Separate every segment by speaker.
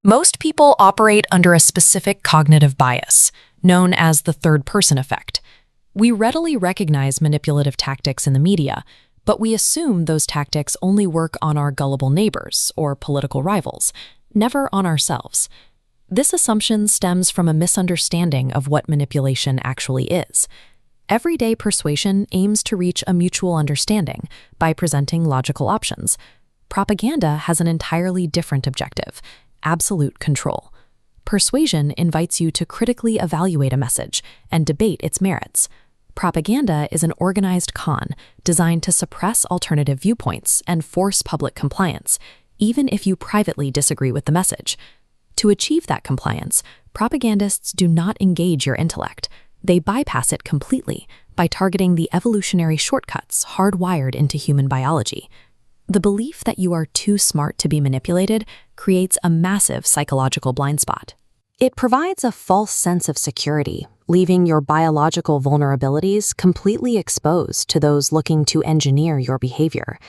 Speaker 1: Most people operate under a specific cognitive bias, known as the third-person effect. We readily recognize manipulative tactics in the media, but we assume those tactics only work on our gullible neighbors or political rivals, never on ourselves. This assumption stems from a misunderstanding of what manipulation actually is. Everyday persuasion aims to reach a mutual understanding by presenting logical options. Propaganda has an entirely different objective: absolute control. Persuasion invites you to critically evaluate a message and debate its merits. Propaganda is an organized con designed to suppress alternative viewpoints and force public compliance, even if you privately disagree with the message. To achieve that compliance, propagandists do not engage your intellect. They bypass it completely by targeting the evolutionary shortcuts hardwired into human biology. The belief that you are too smart to be manipulated creates a massive psychological blind spot. It provides a false sense of security, leaving your biological vulnerabilities completely exposed to those looking to engineer your behavior.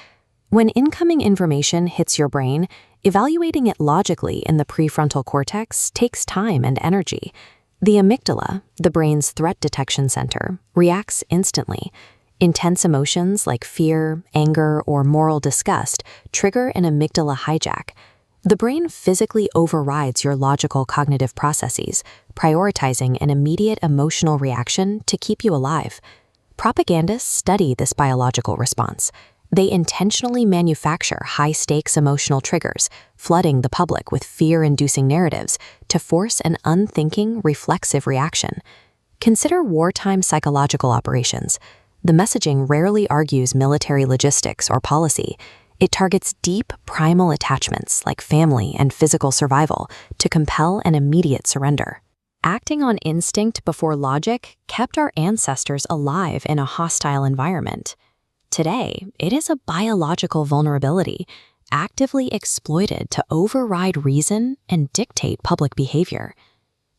Speaker 1: When incoming information hits your brain, evaluating it logically in the prefrontal cortex takes time and energy. The amygdala, the brain's threat detection center, reacts instantly. Intense emotions like fear, anger, or moral disgust trigger an amygdala hijack. The brain physically overrides your logical cognitive processes, prioritizing an immediate emotional reaction to keep you alive. Propagandists study this biological response. They intentionally manufacture high-stakes emotional triggers, flooding the public with fear-inducing narratives to force an unthinking, reflexive reaction. Consider wartime psychological operations. The messaging rarely argues military logistics or policy. It targets deep, primal attachments like family and physical survival to compel an immediate surrender. Acting on instinct before logic kept our ancestors alive in a hostile environment. Today, it is a biological vulnerability, actively exploited to override reason and dictate public behavior.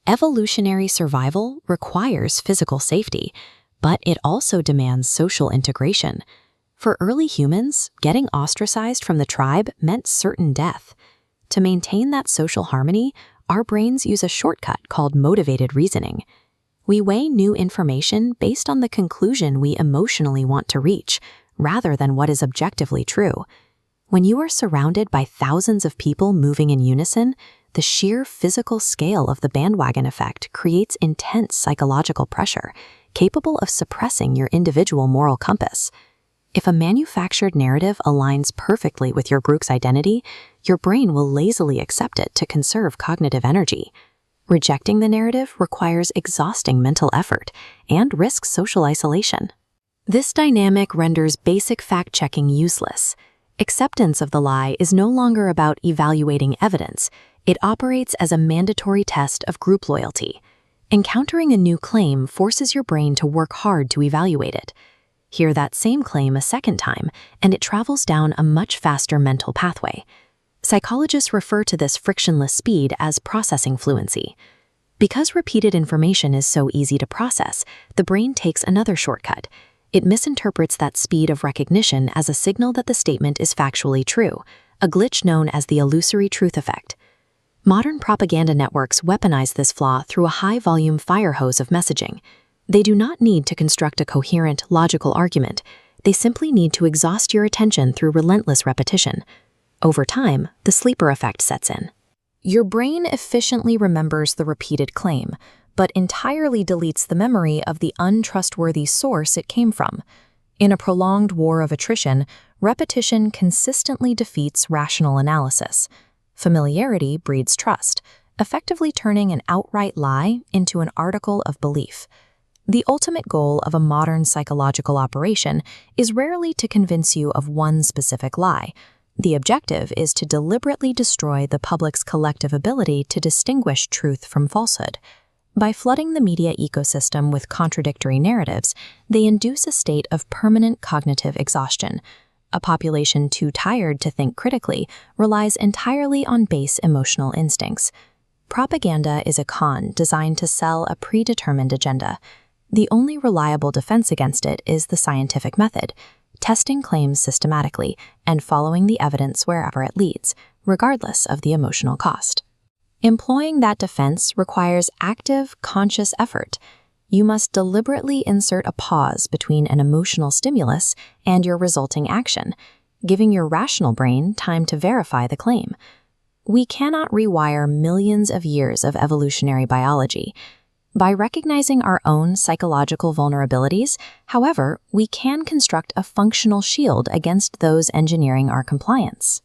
Speaker 1: Evolutionary survival requires physical safety, but it also demands social integration. For early humans, getting ostracized from the tribe meant certain death. To maintain that social harmony, our brains use a shortcut called motivated reasoning. We weigh new information based on the conclusion we emotionally want to reach, rather than what is objectively true. When you are surrounded by thousands of people moving in unison, the sheer physical scale of the bandwagon effect creates intense psychological pressure, capable of suppressing your individual moral compass. If a manufactured narrative aligns perfectly with your group's identity, your brain will lazily accept it to conserve cognitive energy. Rejecting the narrative requires exhausting mental effort and risks social isolation. This dynamic renders basic fact-checking useless. Acceptance of the lie is no longer about evaluating evidence. It operates as a mandatory test of group loyalty. Encountering a new claim forces your brain to work hard to evaluate it. Hear that same claim a second time, and it travels down a much faster mental pathway. Psychologists refer to this frictionless speed as processing fluency. Because repeated information is so easy to process, the brain takes another shortcut. It misinterprets that speed of recognition as a signal that the statement is factually true, a glitch known as the illusory truth effect. Modern propaganda networks weaponize this flaw through a high-volume fire hose of messaging. They do not need to construct a coherent, logical argument. They simply need to exhaust your attention through relentless repetition. Over time, the sleeper effect sets in. Your brain efficiently remembers the repeated claim, but entirely deletes the memory of the untrustworthy source it came from. In a prolonged war of attrition, repetition consistently defeats rational analysis. Familiarity breeds trust, effectively turning an outright lie into an article of belief. The ultimate goal of a modern psychological operation is rarely to convince you of one specific lie. The objective is to deliberately destroy the public's collective ability to distinguish truth from falsehood. By flooding the media ecosystem with contradictory narratives, they induce a state of permanent cognitive exhaustion. A population too tired to think critically relies entirely on base emotional instincts. Propaganda is a con designed to sell a predetermined agenda. The only reliable defense against it is the scientific method, testing claims systematically and following the evidence wherever it leads, regardless of the emotional cost.
Speaker 2: Employing that defense requires active, conscious effort. You must deliberately insert a pause between an emotional stimulus and your resulting action, giving your rational brain time to verify the claim. We cannot rewire millions of years of evolutionary biology. By recognizing our own psychological vulnerabilities, however, we can construct a functional shield against those engineering our compliance.